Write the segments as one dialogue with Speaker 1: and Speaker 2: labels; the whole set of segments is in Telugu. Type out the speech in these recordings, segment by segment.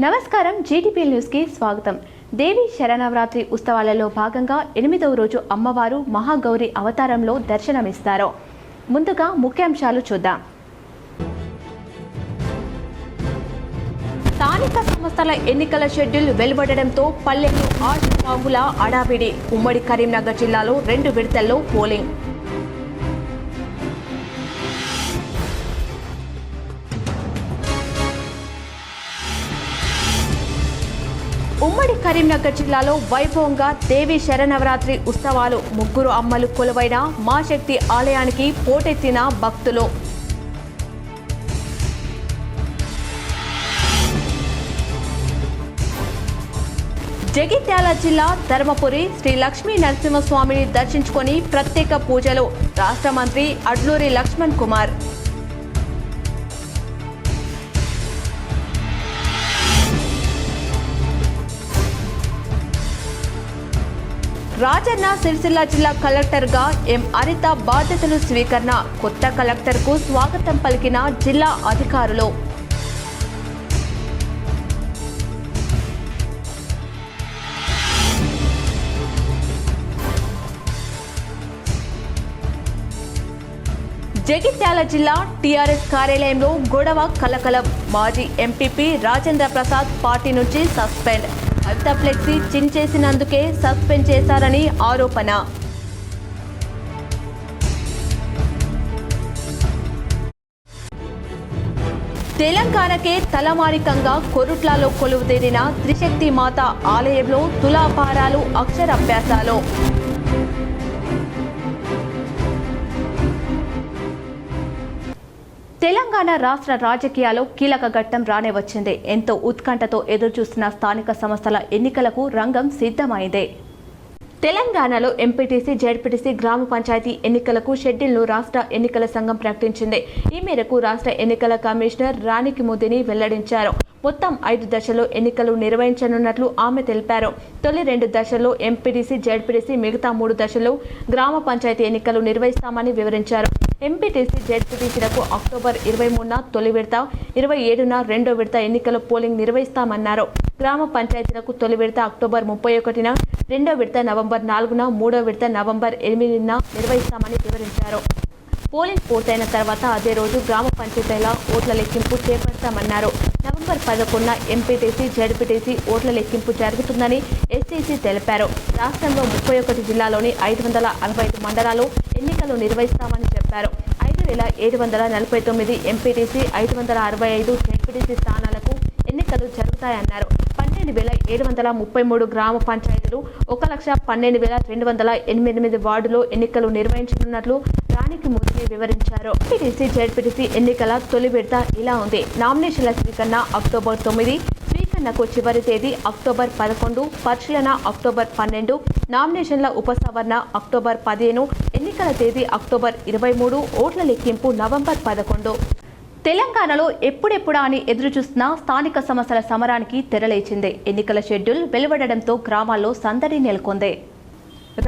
Speaker 1: నమస్కారం జీటీపీ న్యూస్ కి స్వాగతం। దేవి శరణవరాత్రి ఉత్సవాలలో భాగంగా 8వ రోజు అమ్మవారు మహాగౌరి అవతారంలో దర్శనమిస్తారు। ముందుగా ముఖ్యాంశాలు చూద్దాం। స్థానిక సంస్థల ఎన్నికల షెడ్యూల్ వెలువడడంతో పల్లెలు ఆశపాగుల అడావిడి। ఉమ్మడి కరీంనగర్ జిల్లాలో 2 విడతల్లో పోలింగ్। ఉమ్మడి కరీంనగర్ జిల్లాలో వైభవంగా దేవి శరణవరాత్రి ఉత్సవాలు। ముగ్గురు అమ్మలు కొలువైన మా శక్తి ఆలయానికి పోటెత్తిన భక్తులు। జగిత్యాల జిల్లా ధర్మపురి శ్రీ లక్ష్మీ నరసింహస్వామిని దర్శించుకొని ప్రత్యేక పూజలు। రాష్ట్ర మంత్రి అడ్లూరి లక్ష్మణ్ కుమార్। రాజన్న సిరిసిల్ల జిల్లా కలెక్టర్గా ఎం అనిత బాధ్యతలు స్వీకరణ। కొత్త కలెక్టర్కు స్వాగతం పలికిన జిల్లా అధికారులు। జగిత్యాల జిల్లా టీఆర్ఎస్ కార్యాలయంలో గొడవ కలకలం। మాజీ ఎంపీపీ రాజేంద్ర ప్రసాద్ పార్టీ నుంచి సస్పెండ్। హరిత ఫ్లెక్సీ చించేసినందుకే సస్పెండ్ చేశారని ఆరోపణ। తెలంగాణకే తలమానికంగా కొరుట్లలో కొలువుదీరిన త్రిశక్తి మాత ఆలయంలో తులాభారాలు అక్షరాభ్యాసాలు। తెలంగాణ రాష్ట్ర రాజకీయాల్లో కీలక ఘట్టం రానే వచ్చింది। ఎంతో ఉత్కంఠతో ఎదురుచూస్తున్న స్థానిక సంస్థల ఎన్నికలకు రంగం సిద్ధమైంది। తెలంగాణలో ఎంపీటీసీ, జెడ్పీటీసీ, గ్రామ పంచాయతీ ఎన్నికలకు షెడ్యూల్ను రాష్ట్ర ఎన్నికల సంఘం ప్రకటించింది। ఈ మేరకు రాష్ట్ర ఎన్నికల కమిషనర్ రాణికి ముదిని వెల్లడించారు। మొత్తం 5 దశల్లో ఎన్నికలు నిర్వహించనున్నట్లు ఆమె తెలిపారు। తొలి 2 దశల్లో ఎంపీటీసీ, జెడ్పీటీసీ, మిగతా 3 దశల్లో గ్రామ పంచాయతీ ఎన్నికలు నిర్వహిస్తామని వివరించారు। ఎంపీటీసీ, జెడ్పీటీసీలకు అక్టోబర్ 23న తొలి విడత, 27న రెండో విడత ఎన్నికల పోలింగ్ నిర్వహిస్తామన్నారు। గ్రామ పంచాయతీలకు తొలి విడత అక్టోబర్ 31న, రెండో విడత నవంబర్ 4న, మూడో విడత నవంబర్ 8న నిర్వహిస్తామని వివరించారు। పోలింగ్ పూర్తయిన తర్వాత అదే రోజు గ్రామ పంచాయతీల ఓట్ల లెక్కింపు చేపడతామన్నారు। నవంబర్ 11న ఎంపీటీసీ, జెడ్పీటీసీ ఓట్ల లెక్కింపు జరుగుతుందని ఎస్సీసీ తెలిపారు। రాష్ట్రంలో 31 జిల్లాలోని 565 మండలాలు ఎన్నికలు నిర్వహిస్తామని చెప్పారు। 5749 ఎంపీటీసీ, 565 జెడ్పీటీసీ స్థానాలకు ఎన్నికలు జరుగుతాయన్నారు। 12733 గ్రామ పంచాయతీలు, 1,12,288 వార్డులో ఎన్నికలు నిర్వహించనున్నట్లు రాణికి ముదిని వివరించారు। ఎంపీటీసీ, జెడ్పీటీసీ ఎన్నికల తొలి విడత ఇలా ఉంది। నామినేషన్ల స్వీకరణ అక్టోబర్ 9, స్వీకరణకు చివరి తేదీ అక్టోబర్ 11, పరిశీలన అక్టోబర్ 12, నామినేషన్ల ఉపసంహరణ అక్టోబర్ 15, ఎన్నికల తేదీ అక్టోబర్ 23, ఓట్ల లెక్కింపు నవంబర్ 11। తెలంగాణలో ఎప్పుడెప్పుడా అని ఎదురుచూస్తున్న స్థానిక సమస్యల సమరానికి తెరలేచింది। ఎన్నికల షెడ్యూల్ వెలువడడంతో గ్రామాల్లో సందడి నెలకొంది।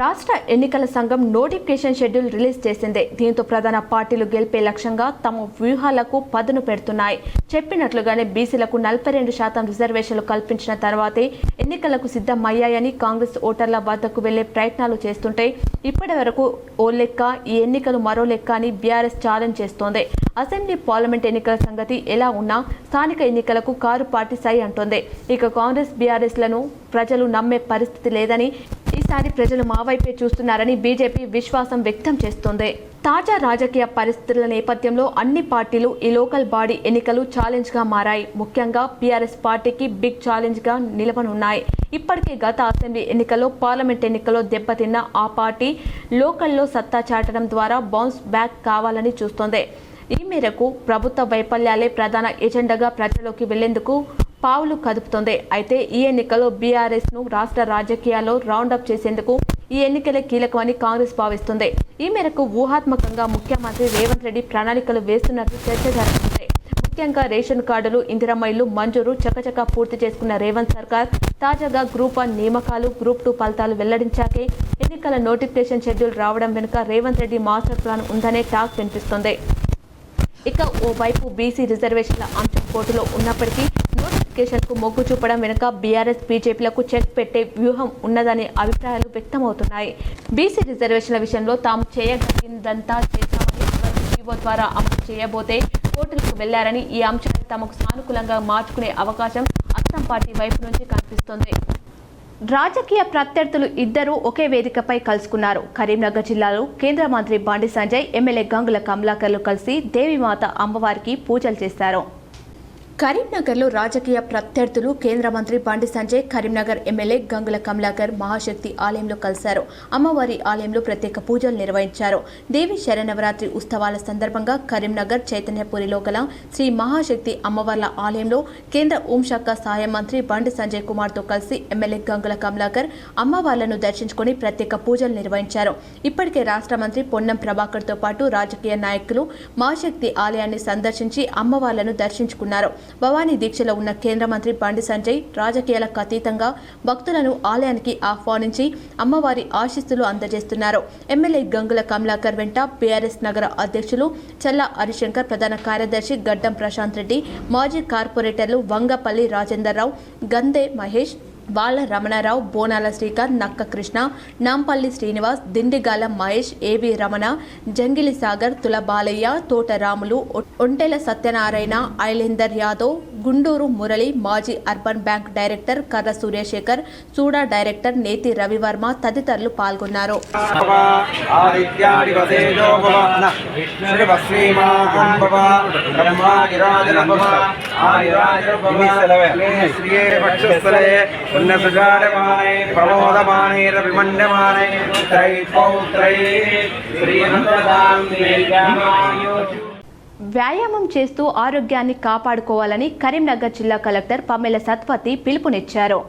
Speaker 1: రాష్ట్ర ఎన్నికల సంఘం నోటిఫికేషన్ షెడ్యూల్ రిలీజ్ చేసింది। దీంతో ప్రధాన పార్టీలు గెలిపే లక్ష్యంగా తమ వ్యూహాలకు పదును పెడుతున్నాయి। చెప్పినట్లుగానే బీసీలకు 42% రిజర్వేషన్లు కల్పించిన తర్వాతే ఎన్నికలకు సిద్ధమయ్యాయని కాంగ్రెస్ ఓటర్ల వద్దకు వెళ్లే ప్రయత్నాలు చేస్తుంటే ఇప్పటి వరకు ఓ లెక్క, ఈ ఎన్నికలు మరో లెక్క అని బీఆర్ఎస్ ఛాలెంజ్ చేస్తోంది। అసెంబ్లీ, పార్లమెంట్ ఎన్నికల సంగతి ఎలా ఉన్నా స్థానిక ఎన్నికలకు కారు పార్టీ సై అంటోంది। ఇక కాంగ్రెస్, బీఆర్ఎస్లను ప్రజలు నమ్మే పరిస్థితి లేదని, ఈసారి ప్రజలు మా వైపే చూస్తున్నారని బీజేపీ విశ్వాసం వ్యక్తం చేస్తోంది। తాజా రాజకీయ పరిస్థితుల నేపథ్యంలో అన్ని పార్టీలు ఈ లోకల్ బాడీ ఎన్నికలు ఛాలెంజ్గా మారాయి। ముఖ్యంగా బీఆర్ఎస్ పార్టీకి బిగ్ ఛాలెంజ్గా నిలవనున్నాయి। ఇప్పటికే గత అసెంబ్లీ ఎన్నికల్లో, పార్లమెంట్ ఎన్నికల్లో దెబ్బతిన్న ఆ పార్టీ లోకల్లో సత్తా చాటడం ద్వారా బౌన్స్ బ్యాక్ కావాలని చూస్తోంది। ఈ మేరకు ప్రభుత్వ వైఫల్యాలే ప్రధాన ఎజెండాగా ప్రజల్లోకి వెళ్లేందుకు పావులు కదుపుతోంది। అయితే ఈ ఎన్నికల్లో బీఆర్ఎస్ను రాష్ట్ర రాజకీయాల్లో రౌండప్ చేసేందుకు ఈ ఎన్నికలే కీలకమని కాంగ్రెస్ భావిస్తుంది। ఈ మేరకు ఊహాత్మకంగా ముఖ్యమంత్రి రేవంత్ రెడ్డి ప్రణాళికలు వేస్తున్నట్లు చర్చ జరుగుతుంది। ముఖ్యంగా రేషన్ కార్డులు, ఇందిరమ్మ ఇళ్లు మంజూరు చకచకా పూర్తి చేసుకున్న రేవంత్ సర్కార్ తాజాగా గ్రూప్ 1 నియామకాలు, గ్రూప్ 2 ఫలితాలు వెల్లడించాకే ఎన్నికల నోటిఫికేషన్ షెడ్యూల్ రావడం వెనుక రేవంత్ రెడ్డి మాస్టర్ ప్లాన్ ఉందనే టాక్ వినిపిస్తుంది। ఇక ఓవైపు బీసీ రిజర్వేషన్ల అంశం కోర్టులో ఉన్నప్పటికీ కు మొగ్గు చూపడం వెనుక బీఆర్ఎస్ బీజేపీలకు చెక్ పెట్టే వ్యూహం ఉన్నదనే అభిప్రాయాలు వ్యక్తమవుతున్నాయి. బీసీ రిజర్వేషన్ల విషయంలో తాము చేయగలిగిందంతా చేశామని జీవో ద్వారా అమలు చేయబోతే కోర్టులకు వెళ్లారని ఈ అంశాన్ని తమకు సానుకూలంగా మార్చుకునే అవకాశం అస్సాం పార్టీ వైపు నుంచి కనిపిస్తోంది. రాజకీయ ప్రత్యర్థులు ఇద్దరూ ఒకే వేదికపై కలుసుకున్నారు. కరీంనగర్ జిల్లాలో కేంద్ర మంత్రి బండి సంజయ్, ఎమ్మెల్యే గంగుల కమలాకర్లు కలిసి దేవీమాత అమ్మవారికి పూజలు చేశారు. కరీంనగర్లో రాజకీయ ప్రత్యర్థులు కేంద్ర మంత్రి బండి సంజయ్, కరీంనగర్ ఎమ్మెల్యే గంగుల కమలాకర్ మహాశక్తి ఆలయంలో కలిశారు. అమ్మవారి ఆలయంలో ప్రత్యేక పూజలు నిర్వహించారు. దేవి శరన్నవరాత్రి ఉత్సవాల సందర్భంగా కరీంనగర్ చైతన్యపురిలో గల శ్రీ మహాశక్తి అమ్మవార్ల ఆలయంలో కేంద్ర హోంశాఖ సహాయ మంత్రి బండి సంజయ్ కుమార్తో కలిసి ఎమ్మెల్యే గంగుల కమలాకర్ అమ్మవార్లను దర్శించుకుని ప్రత్యేక పూజలు నిర్వహించారు. ఇప్పటికే రాష్ట్ర మంత్రి పొన్నం ప్రభాకర్తో పాటు రాజకీయ నాయకులు మహాశక్తి ఆలయాన్ని సందర్శించి అమ్మవార్లను దర్శించుకున్నారు. భవానీ దీక్షలో ఉన్న కేంద్ర మంత్రి బండి సంజయ్ రాజకీయాలకు అతీతంగా భక్తులను ఆలయానికి ఆహ్వానించి అమ్మవారి ఆశీస్సులు అందజేస్తున్నారు. ఎమ్మెల్యే గంగుల కమలాకర్ వెంట బీఆర్ఎస్ నగర అధ్యక్షులు చల్లా హరిశంకర్, ప్రధాన కార్యదర్శి గడ్డం ప్రశాంత్ రెడ్డి, మాజీ కార్పొరేటర్లు వంగపల్లి రాజేందర్రావు, గందే మహేష్, బాల రమణారావు, బోనాల శ్రీకర్, నక్క కృష్ణ, నాంపల్లి శ్రీనివాస్, దిండిగాల మహేష్, ఏవి రమణ, జంగిలి సాగర్, తుల బాలయ్య, తోట రాములు, ఒంటెల సత్యనారాయణ, ఐలేందర్ యాదవ్, గుండూరు మురళి, మాజీ అర్బన్ బ్యాంక్ డైరెక్టర్ కర్ర సూర్యశేఖర్, సూడా డైరెక్టర్ నేతి రవివర్మ తదితరులు పాల్గొన్నారు. వ్యాయామం చేస్తూ ఆరోగ్యాన్ని కాపాడుకోవాలని కరీంనగర్ జిల్లా కలెక్టర్ పమ్మెల సత్పతి పిలుపునిచ్చారు.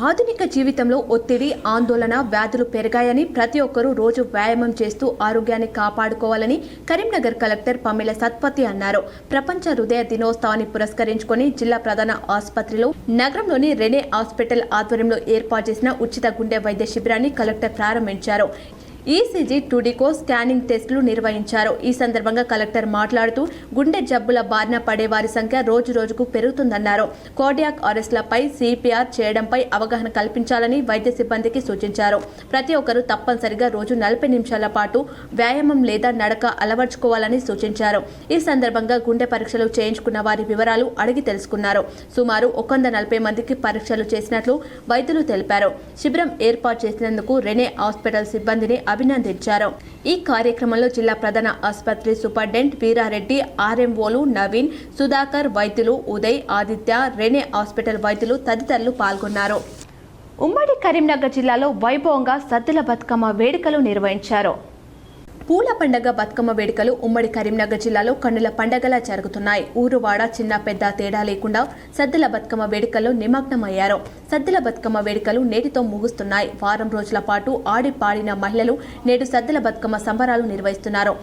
Speaker 1: ఆధునిక జీవితంలో ఒత్తిడి, ఆందోళన, వ్యాధులు పెరిగాయని ప్రతి ఒక్కరూ రోజు వ్యాయామం చేస్తూ ఆరోగ్యాన్ని కాపాడుకోవాలని కరీంనగర్ కలెక్టర్ పమ్మెల సత్పతి అన్నారు. ప్రపంచ హృదయ దినోత్సవాన్ని పురస్కరించుకొని జిల్లా ప్రధాన ఆసుపత్రిలో నగరంలోని రెనే హాస్పిటల్ ఆధ్వర్యంలో ఏర్పాటు చేసిన ఉచిత గుండె వైద్య శిబిరాన్ని కలెక్టర్ ప్రారంభించారు. ఈసీజీ, టూడికో, స్కానింగ్ టెస్టులు నిర్వహించారు. ఈ సందర్భంగా కలెక్టర్ మాట్లాడుతూ గుండె జబ్బుల బారిన పడే వారి సంఖ్య రోజు రోజుకు పెరుగుతుందన్నారు. కార్డియాక్ అరెస్ట్లపై సిపిఆర్ చేయడంపై అవగాహన కల్పించాలని వైద్య సిబ్బందికి సూచించారు. ప్రతి ఒక్కరూ తప్పనిసరిగా రోజు 40 నిమిషాల పాటు వ్యాయామం లేదా నడక అలవర్చుకోవాలని సూచించారు. ఈ సందర్భంగా గుండె పరీక్షలు చేయించుకున్న వారి వివరాలు అడిగి తెలుసుకున్నారు. సుమారు 140 మందికి పరీక్షలు చేసినట్లు వైద్యులు తెలిపారు. శిబిరం ఏర్పాటు చేసినందుకు రెనే హాస్పిటల్ సిబ్బందిని అభినందించారు. ఈ కార్యక్రమంలో జిల్లా ప్రధాన ఆసుపత్రి సూపరింటెండెంట్ వీరారెడ్డి, ఆర్ఎంఓలు నవీన్, సుధాకర్, వైద్యులు ఉదయ్, ఆదిత్య, రెనే హాస్పిటల్ వైద్యులు తదితరులు పాల్గొన్నారు. ఉమ్మడి కరీంనగర్ జిల్లాలో వైభవంగా సద్దుల బతుకమ్మ వేడుకలు నిర్వహించారు. పూల పండగ బతుకమ్మ వేడుకలు ఉమ్మడి కరీంనగర్ జిల్లాలో కన్నుల పండగలా జరుగుతున్నాయి. ఊరువాడ చిన్న పెద్ద తేడా లేకుండా సద్దుల బతుకమ్మ వేడుకల్లో నిమగ్నమయ్యారు. సద్దుల బతుకమ్మ వేడుకలు నేటితో ముగుస్తున్నాయి. వారం రోజుల పాటు ఆడి పాడిన మహిళలు నేడు సద్దుల బతుకమ్మ సంబరాలు నిర్వహిస్తున్నారు.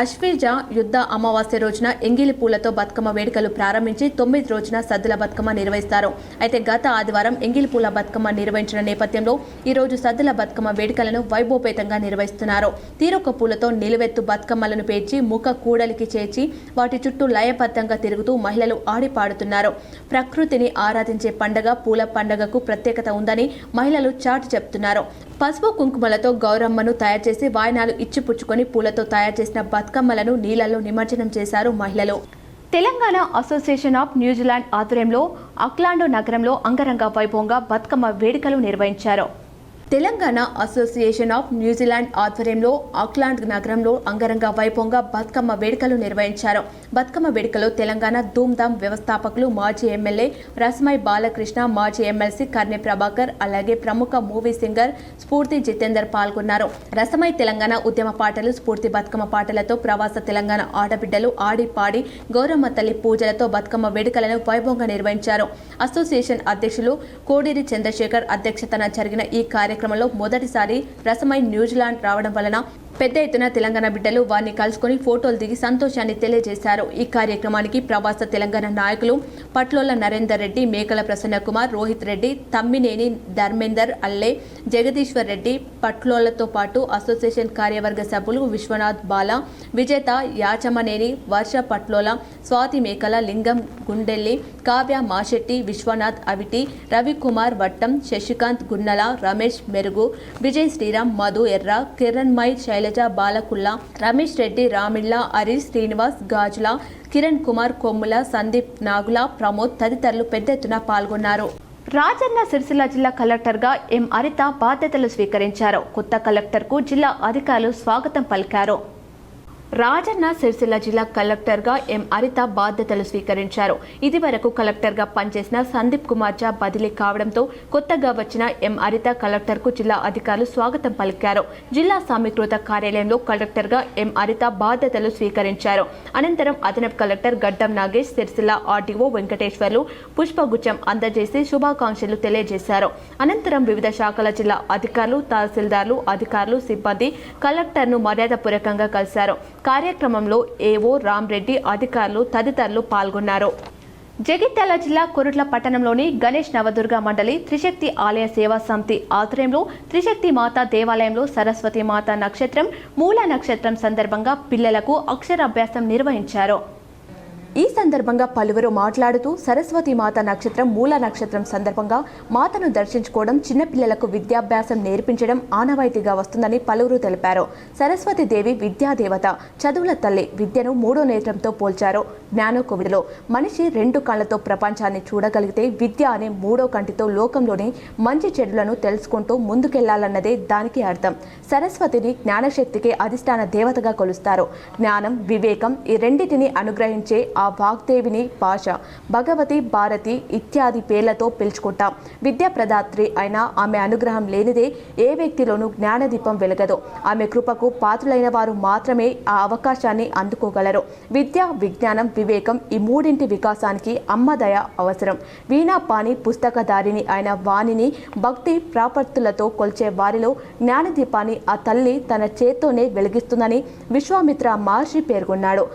Speaker 1: అశ్వేజ యుద్ధ అమావాస్య రోజున ఎంగిలి పూలతో బతుకమ్మ వేడుకలు ప్రారంభించి 9 రోజున సద్దుల బతుకమ్మ నిర్వహిస్తారు. అయితే గత ఆదివారం ఎంగిలి పూల బతుకమ్మ నిర్వహించిన నేపథ్యంలో ఈ రోజు సద్దుల బతుకమ్మ వేడుకలను వైభవపేతంగా నిర్వహిస్తున్నారు. తీరొక్క పూలతో నిలువెత్తు బతుకమ్మలను పేర్చి ముఖ కూడలికి చేర్చి వాటి చుట్టూ లయబద్ధంగా తిరుగుతూ మహిళలు ఆడి పాడుతున్నారు. ప్రకృతిని ఆరాధించే పండగ పూల పండగకు ప్రత్యేకత ఉందని మహిళలు చాటి చెప్తున్నారు. పసుపు కుంకుమలతో గౌరమ్మను తయారు చేసి వాయనాలు ఇచ్చిపుచ్చుకొని పూలతో తయారు చేసిన బతుకమ్మలను నీళ్లలో నిమజ్జనం చేశారు మహిళలు. తెలంగాణ అసోసియేషన్ ఆఫ్ న్యూజిలాండ్ ఆధ్వర్యంలో ఆక్లాండ్ నగరంలో అంగరంగ వైభవంగా బతుకమ్మ వేడుకలు నిర్వహించారు. తెలంగాణ అసోసియేషన్ ఆఫ్ న్యూజిలాండ్ ఆధ్వర్యంలో ఆక్లాండ్ నగరంలో అంగరంగ వైభవంగా బతుకమ్మ వేడుకలు నిర్వహించారు. బతుకమ్మ వేడుకలో తెలంగాణ ధూమ్ధామ్ వ్యవస్థాపకులు మాజీ ఎమ్మెల్యే రస్మై బాలకృష్ణ, మాజీ ఎమ్మెల్సీ కర్నె ప్రభాకర్, అలాగే ప్రముఖ మూవీ సింగర్ స్ఫూర్తి జితేందర్ పాల్గొన్నారు. రసమై తెలంగాణ ఉద్యమ పాటలు, స్ఫూర్తి బతుకమ్మ పాటలతో ప్రవాస తెలంగాణ ఆడబిడ్డలు ఆడి పాడి గౌరమ్మ తల్లి పూజలతో బతుకమ్మ వేడుకలను వైభవంగా నిర్వహించారు. అసోసియేషన్ అధ్యక్షులు కోడిరి చంద్రశేఖర్ అధ్యక్షతన జరిగిన ఈ కార్యక్రమంలో మొదటిసారి రసమై న్యూజిలాండ్ రావడం వలన పెద్ద ఎత్తున తెలంగాణ బిడ్డలు వారిని కలుసుకుని ఫోటోలు దిగి సంతోషాన్ని తెలియజేశారు. ఈ కార్యక్రమానికి ప్రవాస తెలంగాణ నాయకులు పట్లోల నరేందర్ రెడ్డి, మేకల ప్రసన్న కుమార్, రోహిత్ రెడ్డి, తమ్మినేని ధర్మేందర్ అల్లే, జగదీశ్వర్ రెడ్డి, పట్లోలతో పాటు అసోసియేషన్ కార్యవర్గ సభ్యులు విశ్వనాథ్ బాల, విజేత యాచమనేని, వర్ష పట్లోల, స్వాతి మేకల, లింగం గుండెల్లి, కావ్య మాషెట్టి, విశ్వనాథ్ అవిటి, రవికుమార్ వట్టం, శశికాంత్ గున్నల, రమేష్ మెరుగు, విజయ్ శ్రీరామ్, మధు ఎర్ర, కిరణ్మయ్, శైలజ బాలకుల్లా, రమేష్ రెడ్డి, రామిళ్ళ, హరీష్, శ్రీనివాస్, గాజుల, కిరణ్ కుమార్, కొమ్ముల, సందీప్, నాగుల, ప్రమోద్ తదితరులు పెద్ద ఎత్తున పాల్గొన్నారు. రాజన్న సిరిసిల్ల జిల్లా కలెక్టర్గా ఎం హరిత బాధ్యతలు స్వీకరించారు. కొత్త కలెక్టర్కు జిల్లా అధికారులు స్వాగతం పలికారు. రాజన్న సిరిసిల్ల జిల్లా కలెక్టర్గా ఎం హరిత బాధ్యతలు స్వీకరించారు. ఇదివరకు కలెక్టర్గా పనిచేసిన సందీప్ కుమార్ జా బదిలీ కావడంతో కొత్తగా వచ్చిన ఎం హరిత కలెక్టర్కు జిల్లా అధికారులు స్వాగతం పలికారు. జిల్లా సమీకృత కార్యాలయంలో కలెక్టర్గా ఎం హరిత బాధ్యతలు స్వీకరించారు. అనంతరం అదనపు కలెక్టర్ గడ్డం నాగేష్, సిరిసిల్ల ఆర్డీఓ వెంకటేశ్వర్లు పుష్పగుచ్చం అందజేసి శుభాకాంక్షలు తెలియజేశారు. అనంతరం వివిధ శాఖల జిల్లా అధికారులు, తహసీల్దార్లు, అధికారులు, సిబ్బంది కలెక్టర్ను మర్యాదపూర్వకంగా కలిశారు. కార్యక్రమంలో ఏవో రామ్రెడ్డి, అధికారులు తదితరులు పాల్గొన్నారు. జగిత్యాల జిల్లా కొరుట్ల పట్టణంలోని గణేష్ నవదుర్గ మండలి త్రిశక్తి ఆలయ సేవా సమితి ఆధ్వర్యంలో త్రిశక్తి మాత దేవాలయంలో సరస్వతి మాత నక్షత్రం, మూల నక్షత్రం సందర్భంగా పిల్లలకు అక్షరాభ్యాసం నిర్వహించారు. ఈ సందర్భంగా పలువురు మాట్లాడుతూ సరస్వతి మాత నక్షత్రం, మూల నక్షత్రం సందర్భంగా మాతను దర్శించుకోవడం, చిన్నపిల్లలకు విద్యాభ్యాసం నేర్పించడం ఆనవాయితీగా వస్తుందని పలువురు తెలిపారు. సరస్వతి దేవి విద్యాదేవత, చదువుల తల్లి. విద్యను మూడో నేత్రంతో పోల్చారు. జ్ఞానకోవిదలో మనిషి రెండు కళ్లతో ప్రపంచాన్ని చూడగలిగితే విద్య అనే మూడో కంటితో లోకంలోని మంచి చెడులను తెలుసుకుంటూ ముందుకెళ్లాలన్నదే దానికి అర్థం. సరస్వతిని జ్ఞానశక్తికి అధిష్టాన దేవతగా కొలుస్తారు. జ్ఞానం, వివేకం ఈ రెండింటిని అనుగ్రహించే ఆ వాగ్దేవిని భాష, భగవతి, భారతి ఇత్యాది పేర్లతో పిలుచుకుంటాం. విద్యా ప్రదాత్రి అయిన ఆమె అనుగ్రహం లేనిదే ఏ వ్యక్తిలోనూ జ్ఞానదీపం వెలగదు. ఆమె కృపకు పాత్రులైన వారు మాత్రమే ఆ అవకాశాన్ని అందుకోగలరు. విద్య, విజ్ఞానం, వివేకం ఈ మూడింటి వికాసానికి అమ్మ దయ అవసరం. వీణాపాణి, పుస్తకధారిణి అయిన వాణిని భక్తి ప్రాపత్తులతో కొల్చే వారిలో జ్ఞానదీపాన్ని ఆ తల్లి తన చేత్తోనే వెలిగిస్తుందని విశ్వామిత్ర మహర్షి పేర్కొన్నాడు.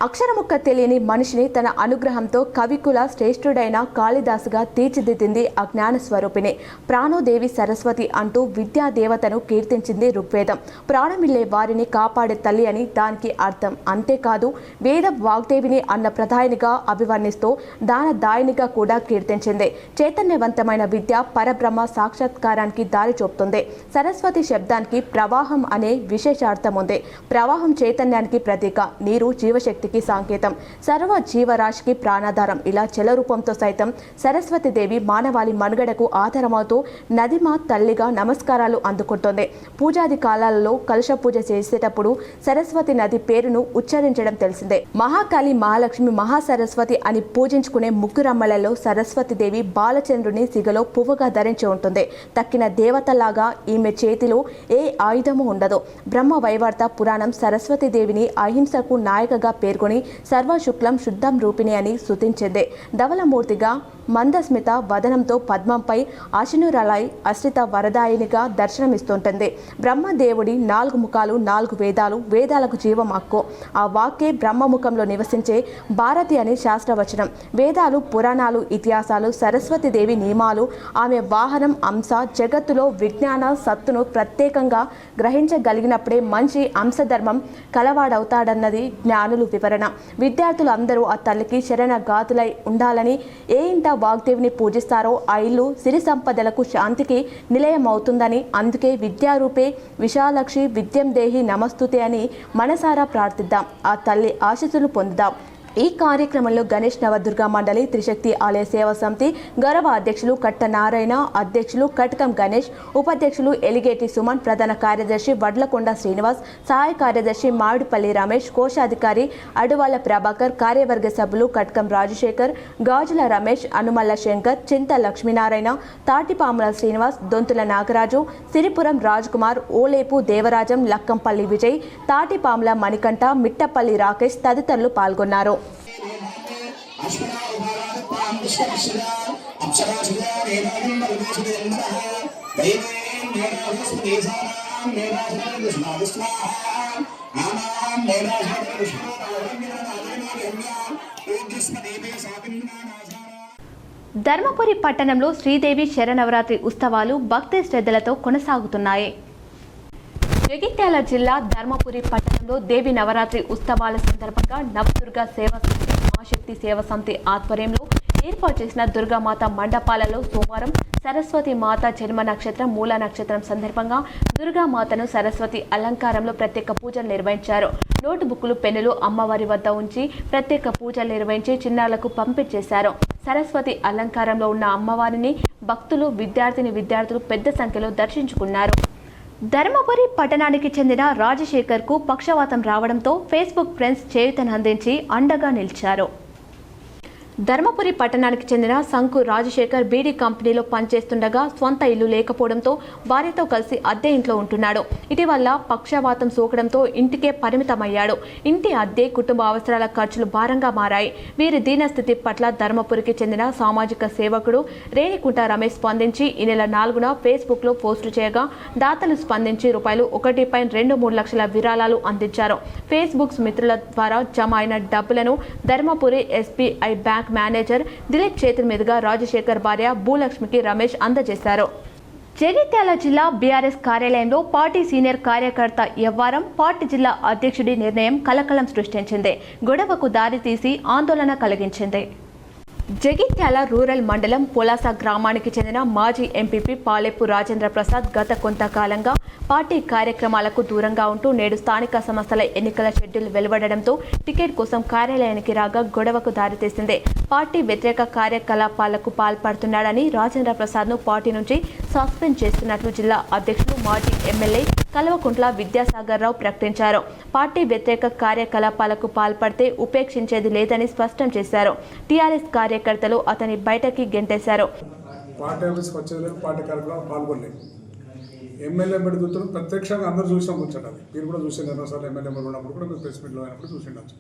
Speaker 1: అక్షరముక్క తెలియని మనిషిని తన అనుగ్రహంతో కవికుల శ్రేష్ఠుడైన కాళిదాసుగా తీర్చిదిద్దింది ఆ జ్ఞాన స్వరూపిణి. ప్రాణోదేవి సరస్వతి అంటూ విద్యాదేవతను కీర్తించింది ఋగ్వేదం. ప్రాణమిల్లే వారిని కాపాడే తల్లి అని దానికి అర్థం. అంతేకాదు వేద వాగ్దేవిని అన్న ప్రధానిగా అభివర్ణిస్తూ దానదాయినిగా కూడా కీర్తించింది. చైతన్యవంతమైన విద్య పరబ్రహ్మ సాక్షాత్కారానికి దారి చూపుతుంది. సరస్వతి శబ్దానికి ప్రవాహం అనే విశేషార్థం ఉంది. ప్రవాహం చైతన్యానికి ప్రతీక, నీరు జీవశక్తి సంకేతం, సర్వ జీవరాశికి ప్రాణాధారం. ఇలా జల రూపంతో సైతం సరస్వతి దేవి మానవాళి మనుగడకు ఆధారమవుతూ నదిమా తల్లిగా నమస్కారాలు అందుకుంటుంది. పూజాది కాలాలలో కలశ పూజ చేసేటప్పుడు సరస్వతి నది పేరును ఉచ్చరించడం తెలిసిందే. మహాకాళి, మహాలక్ష్మి, మహాసరస్వతి అని పూజించుకునే ముగ్గురమ్మలలో సరస్వతి దేవి బాలచంద్రుని సిగలో పువ్వుగా ధరించి ఉంటుంది. తక్కిన దేవతలాగా ఈమె చేతిలో ఏ ఆయుధము ఉండదు. బ్రహ్మ వైవర్త పురాణం సరస్వతి దేవిని అహింసకు నాయకగా పేర్కొంది. సర్వశుక్లం శుద్ధం రూపిణి అని స్తుతించింది. ధవలమూర్తిగా మందస్మిత వదనంతో పద్మంపై ఆశనురాలై అశ్రిత వరదాయినిగా దర్శనమిస్తుంటుంది. బ్రహ్మదేవుడి 4 ముఖాలు, 4 వేదాలు, వేదాలకు జీవం హక్కు. ఆ వాక్కే బ్రహ్మముఖంలో నివసించే భారతి అని శాస్త్రవచనం. వేదాలు, పురాణాలు, ఇతిహాసాలు, సరస్వతిదేవి నియమాలు, ఆమె వాహనం అంశ. జగత్తులో విజ్ఞాన సత్తును ప్రత్యేకంగా గ్రహించగలిగినప్పుడే మనిషి అంశధర్మం కలవాడవుతాడన్నది జ్ఞానులు వివరణ. విద్యార్థులు అందరూ ఆ తల్లికి శరణగాతులై ఉండాలని, ఏ ఇంట వాగ్దేవిని పూజిస్తారో ఆ ఇల్లు సిరి సంపదలకు, శాంతికి నిలయం అవుతుందని, అందుకే విద్యారూపే విశాలక్షి విద్యం దేహి నమస్తుతే అని మనసారా ప్రార్థిద్దాం. ఆ తల్లి ఆశీస్సులు పొందుదాం. ఈ కార్యక్రమంలో గణేష్ నవదుర్గ మండలి త్రిశక్తి ఆలయ సేవా సమితి గౌరవ అధ్యక్షులు కట్ట నారాయణ, అధ్యక్షులు కటకం గణేష్, ఉపాధ్యక్షులు ఎలిగేటి సుమన్, ప్రధాన కార్యదర్శి వడ్లకొండ శ్రీనివాస్, సహాయ కార్యదర్శి మామిడిపల్లి రమేష్, కోశాధికారి అడువాల ప్రభాకర్, కార్యవర్గ సభ్యులు కటకం రాజశేఖర్, గాజుల రమేష్, అనుమల్ల శంకర్, చింత లక్ష్మీనారాయణ, తాటిపాముల శ్రీనివాస్, దొంతుల నాగరాజు, సిరిపురం రాజ్ కుమార్, ఓలేపు దేవరాజం, లక్కంపల్లి విజయ్, తాటిపాముల మణికంఠ, మిట్టపల్లి రాకేష్ తదితరులు పాల్గొన్నారు.
Speaker 2: అప్సరాశుగా
Speaker 1: ధర్మపురి పట్టణంలో శ్రీదేవి శరన్నవరాత్రి ఉత్సవాలు భక్తి శ్రద్ధలతో కొనసాగుతున్నాయి. జగిత్యాల జిల్లా ధర్మపురి పట్టణంలో దేవి నవరాత్రి ఉత్సవాల సందర్భంగా నవదుర్గ సేవా సమితి మహాశక్తి సేవా సమితి ఆధ్వర్యంలో ఏర్పాటు చేసిన దుర్గామాత మండపాలలో సోమవారం సరస్వతి మాత జన్మ నక్షత్రం మూల నక్షత్రం సందర్భంగా దుర్గామాతను సరస్వతి అలంకారంలో ప్రత్యేక పూజలు నిర్వహించారు. నోటుబుక్లు పెన్నులు అమ్మవారి వద్ద ఉంచి ప్రత్యేక పూజలు నిర్వహించి చిన్నారులకు పంపించేశారు. సరస్వతి అలంకారంలో ఉన్న అమ్మవారిని భక్తులు విద్యార్థులు పెద్ద సంఖ్యలో దర్శించుకున్నారు. ధర్మపురి పట్టణానికి చెందిన రాజశేఖర్కు పక్షవాతం రావడంతో ఫేస్బుక్ ఫ్రెండ్స్ చేయూతనందించి అండగా నిలిచారు. ధర్మపురి పట్టణానికి చెందిన సంకు రాజశేఖర్ బీడీ కంపెనీలో పనిచేస్తుండగా స్వంత ఇల్లు లేకపోవడంతో భార్యతో కలిసి అద్దె ఇంట్లో ఉంటున్నాడు. ఇటీవల పక్షవాతం సోకడంతో ఇంటికే పరిమితమయ్యాడు. ఇంటి అద్దె, కుటుంబ అవసరాల ఖర్చులు భారంగా మారాయి. వీరి దీనస్థితి పట్ల ధర్మపురికి చెందిన సామాజిక సేవకుడు రేణికుంట రమేష్ స్పందించి ఈ నెల 4న ఫేస్బుక్లో పోస్టు చేయగా దాతలు స్పందించి ₹1.23 లక్షల విరాళాలు అందించారు. ఫేస్బుక్ మిత్రుల ద్వారా జమ అయిన డబ్బులను Dharmapuri SBI bank manager Dilip చేతుల మీదుగా రాజశేఖర్ భార్య భూలక్ష్మికి రమేష్ అందజేశారు. జగిత్యాల జిల్లా బీఆర్ఎస్ కార్యాలయంలో పార్టీ సీనియర్ కార్యకర్త యవ్వారం పార్టీ జిల్లా అధ్యక్షుడి నిర్ణయం కలకలం సృష్టించింది. గొడవకు దారితీసి ఆందోళన కలిగించింది. జగిత్యాల రూరల్ మండలం పొలాస గ్రామానికి చెందిన మాజీ ఎంపీపీ పాలెపు రాజేంద్ర ప్రసాద్ గత కొంతకాలంగా పార్టీ కార్యక్రమాలకు దూరంగా ఉంటూ నేడు స్థానిక సంస్థల ఎన్నికల షెడ్యూల్ వెలువడడంతో టికెట్ కోసం కార్యాలయానికి రాగా గొడవకు దారితీసింది. పార్టీ వ్యతిరేక కార్యకలాపాలకు పాల్పడుతున్నాడని రాజేంద్ర ప్రసాద్ను పార్టీ నుంచి సస్పెండ్ చేస్తున్నట్లు జిల్లా అధ్యక్షులు మాజీ ఎమ్మెల్యే కల్వకుంట్ల విద్యాసాగర్ రావు ప్రకటించారు. పార్టీ వ్యతిరేక కార్యకలాపాలకు పాల్పడితే ఉపేక్షించేది లేదని స్పష్టం చేశారు. టీఆర్ఎస్ కార్యకర్తలు అతని బయటకి గెంటేశారు.
Speaker 2: పార్టీ ఆఫీస్కి వచ్చేది పార్టీ కార్యక్రమాలు పాల్గొనలేదు. ఎమ్మెల్యే పెడుతున్నారు ప్రత్యక్షంగా అందరూ చూసాం కూర్చోండి. మీరు కూడా చూసిండు సార్, ఎమ్మెల్యే ఉన్నప్పుడు కూడా మీరు ప్రెస్ మీట్లో అయినప్పుడు చూసిండొచ్చు.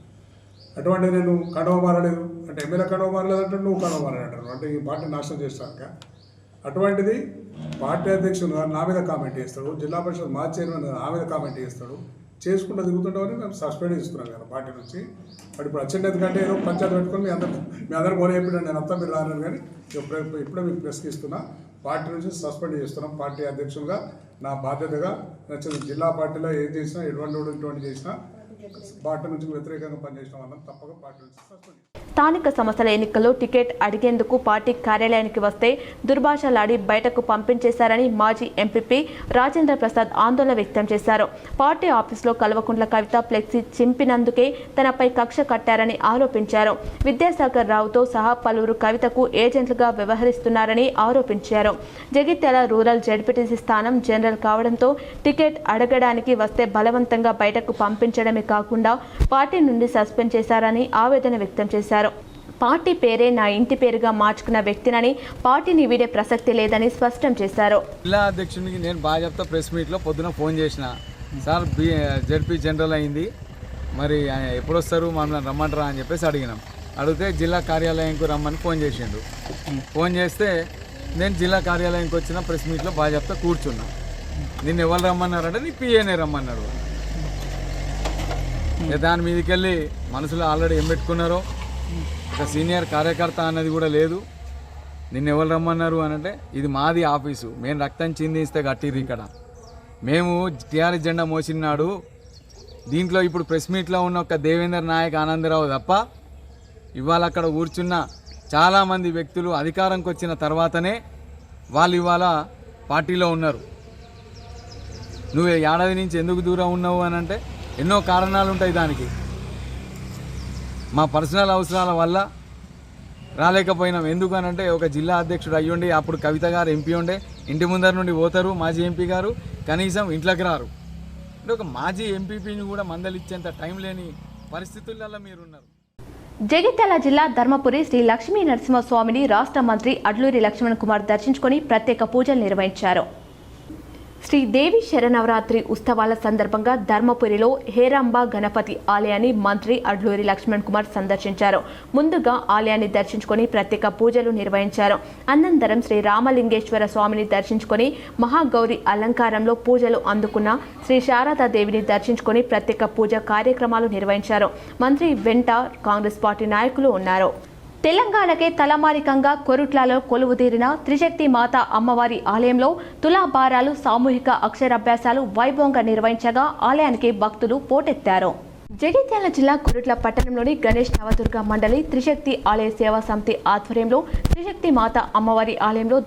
Speaker 2: అటువంటి నేను కడవ మారలేదు అంటే ఎమ్మెల్యే కడవ మారలేదు అంటే నువ్వు కడవ మారలేదు అంటే ఈ పార్టీ నాశనం చేస్తాక అటువంటిది పార్టీ అధ్యక్షుడు నా మీద కామెంట్ చేస్తాడు, జిల్లా పరిషత్ మా చైర్మన్ నా మీద కామెంట్ చేస్తాడు, చేసుకుంటూ దిగుతుంటామని మేము సస్పెండ్ చేస్తున్నాం కదా పార్టీ నుంచి. వాడు ఇప్పుడు వచ్చింది ఎందుకంటే ఏదో పంచాయతీ పెట్టుకొని మీ అందరూ పోనీ చెప్పాడు, నేను అంతా మీరు రాను కానీ ఇప్పుడే మీకు ప్రెస్కి ఇస్తున్నా. పార్టీ నుంచి సస్పెండ్ చేస్తున్నాం. పార్టీ అధ్యక్షులుగా నా బాధ్యతగా నచ్చిన జిల్లా పార్టీలో ఏం చేసినా ఎటువంటి చేసినా పార్టీ నుంచి వ్యతిరేకంగా పనిచేసిన వాళ్ళని తప్పక పార్టీ నుంచి సస్పెండ్.
Speaker 1: స్థానిక సంస్థల ఎన్నికల్లో టికెట్ అడిగేందుకు పార్టీ కార్యాలయానికి వస్తే దుర్భాషలాడి బయటకు పంపించేశారని మాజీ ఎంపీపీ రాజేంద్ర ప్రసాద్ ఆందోళన వ్యక్తం చేశారు. పార్టీ ఆఫీసులో కల్వకుంట్ల కవిత ఫ్లెక్సీ చింపినందుకే తనపై కక్ష కట్టారని ఆరోపించారు. విద్యాసాగర్ రావుతో సహా పలువురు కవితకు ఏజెంట్లుగా వ్యవహరిస్తున్నారని ఆరోపించారు. జగిత్యాల రూరల్ జడ్పీటీసీ స్థానం జనరల్ కావడంతో టికెట్ అడగడానికి వస్తే బలవంతంగా బయటకు పంపించడమే కాకుండా పార్టీ నుండి సస్పెండ్ చేశారని ఆవేదన వ్యక్తం చేశారు. పార్టీ పేరే నా ఇంటి పేరుగా మార్చుకున్న వ్యక్తినని పార్టీని వీడే ప్రసక్తి లేదని స్పష్టం చేశారు.
Speaker 3: జిల్లా అధ్యక్షునికి నేను బాగా చెప్తా ప్రెస్ మీట్లో పొద్దున ఫోన్ చేసిన సార్ జడ్పీ జనరల్ అయింది, మరి ఎప్పుడు వస్తారు మమ్మల్ని రమ్మంటారా అని చెప్పేసి అడిగినాం. అడిగితే జిల్లా కార్యాలయంకు రమ్మని ఫోన్ చేసిండు. ఫోన్ చేస్తే నేను జిల్లా కార్యాలయంకి వచ్చిన ప్రెస్ మీట్లో బాగా చెప్తా కూర్చున్నా. నిన్ను ఎవరు రమ్మన్నారంటే నీ పిఏనే రమ్మన్నాడు. దాని మీదకి వెళ్ళి మనసులో ఆల్రెడీ ఏం పెట్టుకున్నారో ఒక సీనియర్ కార్యకర్త అన్నది కూడా లేదు. నిన్ను ఎవరు రమ్మన్నారు అని అంటే ఇది మాది ఆఫీసు, మేము రక్తం చిందిస్తే కట్టిర్రు ఇక్కడ, మేము టీఆర్ఎస్ జెండా మోసినాడు. దీంట్లో ఇప్పుడు ప్రెస్ మీట్లో ఉన్న ఒక దేవేందర్ నాయక్ ఆనందరావు తప్ప ఇవాళ అక్కడ కూర్చున్న చాలామంది వ్యక్తులు అధికారంకి వచ్చిన తర్వాతనే వాళ్ళు ఇవాళ పార్టీలో ఉన్నారు. నువ్వు ఏడాది నుంచి ఎందుకు దూరం ఉన్నావు అని అంటే ఎన్నో కారణాలు ఉంటాయి దానికి. మా పర్సనల్ అవసరాల వల్ల రాలేకపోయినాం. ఎందుకనంటే ఒక జిల్లా అధ్యక్షుడు అయ్యుండి అప్పుడు కవిత గారు ఎంపీ ఉండే ఇంటి ముందర నుండి పోతారు, మాజీ ఎంపీ గారు కనీసం ఇంట్లోకి రారు. అంటే ఒక మాజీ ఎంపీపీని కూడా మందలిచ్చేంత టైం లేని పరిస్థితులలో మీరున్నారు.
Speaker 1: జగిత్యాల జిల్లా ధర్మపురి శ్రీ లక్ష్మీ నరసింహస్వామిని రాష్ట్ర మంత్రి అడ్లూరి లక్ష్మణ్ కుమార్ దర్శించుకొని ప్రత్యేక పూజలు నిర్వహించారు. శ్రీదేవి శరనవరాత్రి ఉత్సవాల సందర్భంగా ధర్మపురిలో హేరాంబ గణపతి ఆలయాన్ని మంత్రి అడ్లూరి లక్ష్మణ్ కుమార్ సందర్శించారు. ముందుగా ఆలయాన్ని దర్శించుకొని ప్రత్యేక పూజలు నిర్వహించారు. అనంతరం శ్రీ రామలింగేశ్వర స్వామిని దర్శించుకొని మహాగౌరి అలంకారంలో పూజలు అందుకున్న శ్రీ శారదాదేవిని దర్శించుకొని ప్రత్యేక పూజ కార్యక్రమాలు నిర్వహించారు. మంత్రి వెంట కాంగ్రెస్ పార్టీ నాయకులు ఉన్నారు. తెలంగాణకే తలమానికంగా కొరుట్లలో కొలువుదీరిన త్రిశక్తి మాత అమ్మవారి ఆలయంలో తులాభారాలు సామూహిక అక్షరాభ్యాసాలు వైభవంగా నిర్వహించగా ఆలయానికి భక్తులు పోటెత్తారు. జగిత్యాల జిల్లా కొరుట్ల పట్టణంలోని గణేష్ నవదుర్గ మండలి త్రిశక్తి ఆలయ సేవా సమితి ఆధ్వర్యంలో త్రిశక్తి మాత అమ్మవారి ఆలయంలో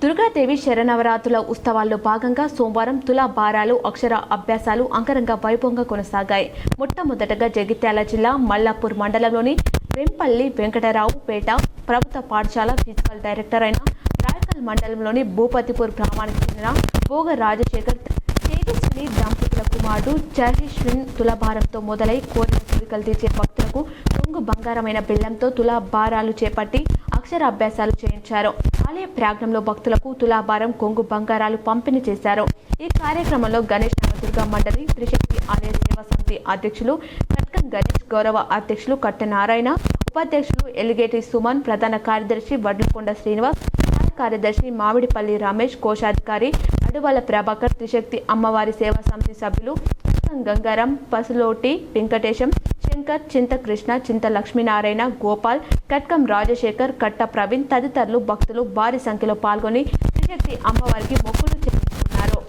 Speaker 1: దుర్గాదేవి శరనవరాత్రుల ఉత్సవాల్లో భాగంగా సోమవారం తులాభారాలు అక్షర అభ్యాసాలు అంగరంగ వైభవంగా కొనసాగాయి. మొట్టమొదటగా జగిత్యాల జిల్లా మల్లాపూర్ మండలంలోని వెంపల్లి వెంకటరావు పేట ప్రభుత్వ పాఠశాల ఫిజికల్ డైరెక్టర్ అయిన రాయకల్ మండలంలోని భూపతిపూర్ గ్రామానికి చెందిన భోగ రాజశేఖర్ తేజస్విని దంపతుల కుమారుడు జహీష్విన్ తులాభారంతో మొదలై కోరిన కోరికలు తీర్చే భక్తులకు కొంగు బంగారమైన బెల్లంతో తులాభారాలు చేపట్టి అక్షరాభ్యాసాలు చేయించారు. ఆలయ ప్రాంగణంలో భక్తులకు తులాభారం కొంగు బంగారాలు పంపిణీ చేశారు. ఈ కార్యక్రమంలో గణేష్ నవదుర్గ మండలి త్రిశక్తి ఆలయ సేవా సమితి అధ్యక్షులు కట్కం గణేష్, గౌరవ అధ్యక్షులు కట్ట నారాయణ, ఉపాధ్యక్షులు ఎలిగేటి సుమన్, ప్రధాన కార్యదర్శి వడ్లకొండ శ్రీనివాస్, కార్యదర్శి మామిడిపల్లి రమేష్, కోశాధికారి అడువాల ప్రభాకర్, త్రిశక్తి అమ్మవారి సేవా సమితి సభ్యులు కట్కం గంగారం, పసులోటి వెంకటేశం, శంకర్, చింత కృష్ణ, చింత లక్ష్మీనారాయణ, గోపాల్, కట్కం రాజశేఖర్, కట్ట ప్రవీణ్ తదితరులు భక్తులు భారీ సంఖ్యలో పాల్గొని త్రిశక్తి అమ్మవారికి మొక్కులు చెల్లించుకున్నారు.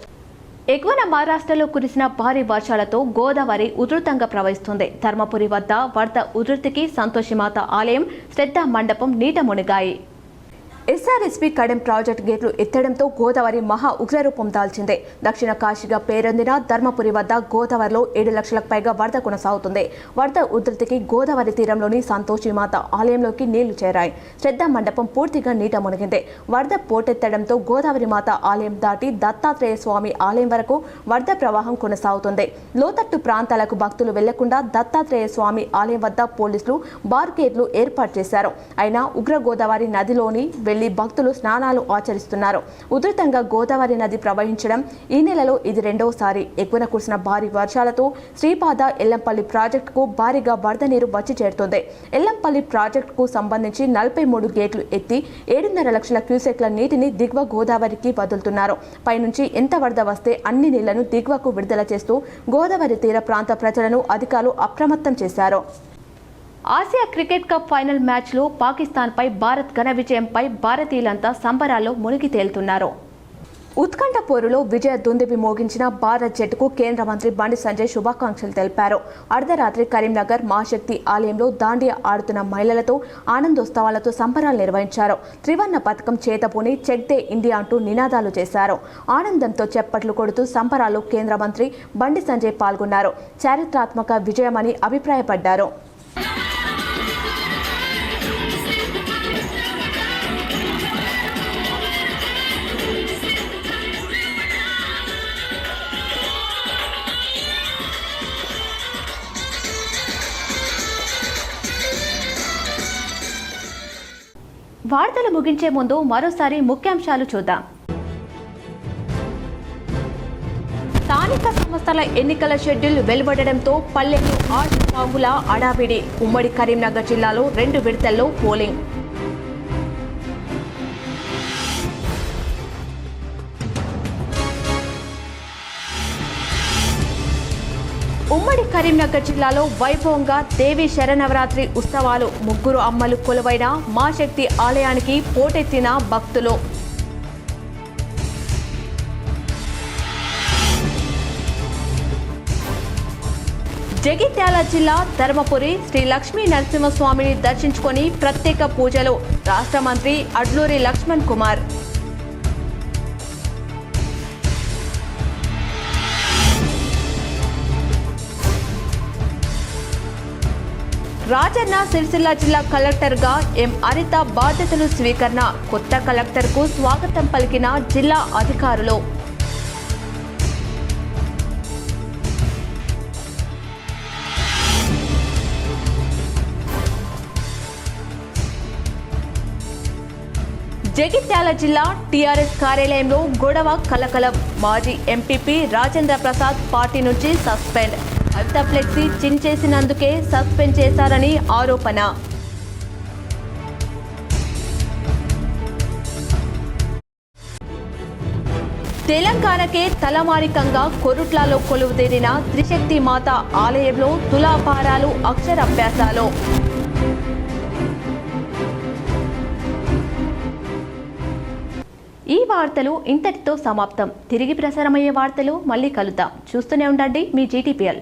Speaker 1: ఎగువన మహారాష్ట్రలో కురిసిన భారీ వర్షాలతో గోదావరి ఉధృతంగా ప్రవహిస్తుంది. ధర్మపురి వద్ద వరద ఉధృతికి సంతోషిమాత ఆలయం, శ్రద్ధా మండపం నీట మునిగాయి. ఎస్ఆర్ఎస్పీ కడెం ప్రాజెక్టు గేట్లు ఎత్తడంతో గోదావరి మహా ఉగ్రరూపం దాల్చింది. దక్షిణ కాశీగా పేరొందిన ధర్మపురి వద్ద గోదావరిలో 7 లక్షలకు పైగా వరద కొనసాగుతుంది. వరద ఉధృతికి గోదావరి తీరంలోని సంతోషిమాత ఆలయంలోకి నీళ్లు చేరాయి. శ్రద్ధా మండపం పూర్తిగా నీట మునిగింది. వరద పోటెత్తడంతో గోదావరి మాత ఆలయం దాటి దత్తాత్రేయ స్వామి ఆలయం వరకు వరద ప్రవాహం కొనసాగుతుంది. లోతట్టు ప్రాంతాలకు భక్తులు వెళ్లకుండా దత్తాత్రేయ స్వామి ఆలయం వద్ద పోలీసులు బార్గేట్లు ఏర్పాటు చేశారు. అయినా ఉగ్ర గోదావరి నదిలోని భక్తులు స్నానాలు ఆచరిస్తున్నారు. ఉధృతంగా గోదావరి నది ప్రవహించడం ఈ నెలలో ఇది రెండవసారి. ఎక్కువన కురిసిన భారీ వర్షాలతో శ్రీపాద ఎల్లంపల్లి ప్రాజెక్టుకు భారీగా వరద నీరు వచ్చి చేరుతుంది. ఎల్లంపల్లి ప్రాజెక్టుకు సంబంధించి 43 గేట్లు ఎత్తి 7.5 లక్షల క్యూసెక్ల నీటిని దిగువ గోదావరికి వదులుతున్నారు. పైనుంచి ఎంత వరద వస్తే అన్ని నీళ్లను దిగువకు విడుదల చేస్తూ గోదావరి తీర ప్రాంత ప్రజలను అధికారులు అప్రమత్తం చేశారు. ఆసియా క్రికెట్ కప్ ఫైనల్ మ్యాచ్లో పాకిస్తాన్పై భారత్ ఘన విజయంపై భారతీయులంతా సంబరాల్లో మునిగి తేలుతున్నారు. ఉత్కంఠ పోరులో విజయ దుందుబి మోగించిన భారత్ జట్టుకు కేంద్ర మంత్రి బండి సంజయ్ శుభాకాంక్షలు తెలిపారు. అర్ధరాత్రి కరీంనగర్ మహాశక్తి ఆలయంలో దాండియా ఆడుతున్న మహిళలతో ఆనందోత్సవాలతో సంబరాలు నిర్వహించారు. త్రివర్ణ పథకం చేతపూని చెక్ దే ఇండియా అంటూ నినాదాలు చేశారు. ఆనందంతో చప్పట్లు కొడుతూ సంబరాల్లో కేంద్ర మంత్రి బండి సంజయ్ పాల్గొన్నారు. చారిత్రాత్మక విజయమని అభిప్రాయపడ్డారు. వార్తలు ముగించే ముందు మరోసారి ముఖ్యాంశాలు చూద్దాం. స్థానిక సంస్థల ఎన్నికల షెడ్యూల్ వెలువడడంతో పల్లెలు ఆశపాముల అడావిడి. ఉమ్మడి కరీంనగర్ జిల్లాలో 2 విడతల్లో పోలింగ్. ఉమ్మడి కరీంనగర్ జిల్లాలో వైభవంగా దేవి శరనవరాత్రి ఉత్సవాలు. 3 అమ్మలు కొలువైన మాశక్తి ఆలయానికి పోటెత్తిన భక్తులు. జగిత్యాల జిల్లా ధర్మపురి శ్రీ లక్ష్మీ నరసింహస్వామిని దర్శించుకొని ప్రత్యేక పూజలు. రాష్ట్ర మంత్రి అడ్లూరి లక్ష్మణ్ కుమార్. రాజన్న సిరిసిల్ల జిల్లా కలెక్టర్గా ఎం అనిత బాధ్యతలు స్వీకరణ. కొత్త కలెక్టర్కు స్వాగతం పలికిన జిల్లా అధికారులు. జగిత్యాల జిల్లా టీఆర్ఎస్ కార్యాలయంలో గొడవ కలకలం. మాజీ ఎంపీపీ రాజేంద్ర ప్రసాద్ పార్టీ నుంచి సస్పెండ్. కవిత ఫ్లెక్సీ చించేసినందుకే సస్పెండ్ చేశారని ఆరోపణ. తెలంగాణకే తలమానికంగా కొరుట్లలో కొలువుదీరిన త్రిశక్తి మాత ఆలయంలో తులాభారాలు, అక్షరాభ్యాసాలు. ఈ వార్తలు ఇంతటితో సమాప్తం. తిరిగి ప్రసారమయ్యే వార్తలు మళ్ళీ కలుద్దాం. చూస్తూనే ఉండండి మీ GTPL.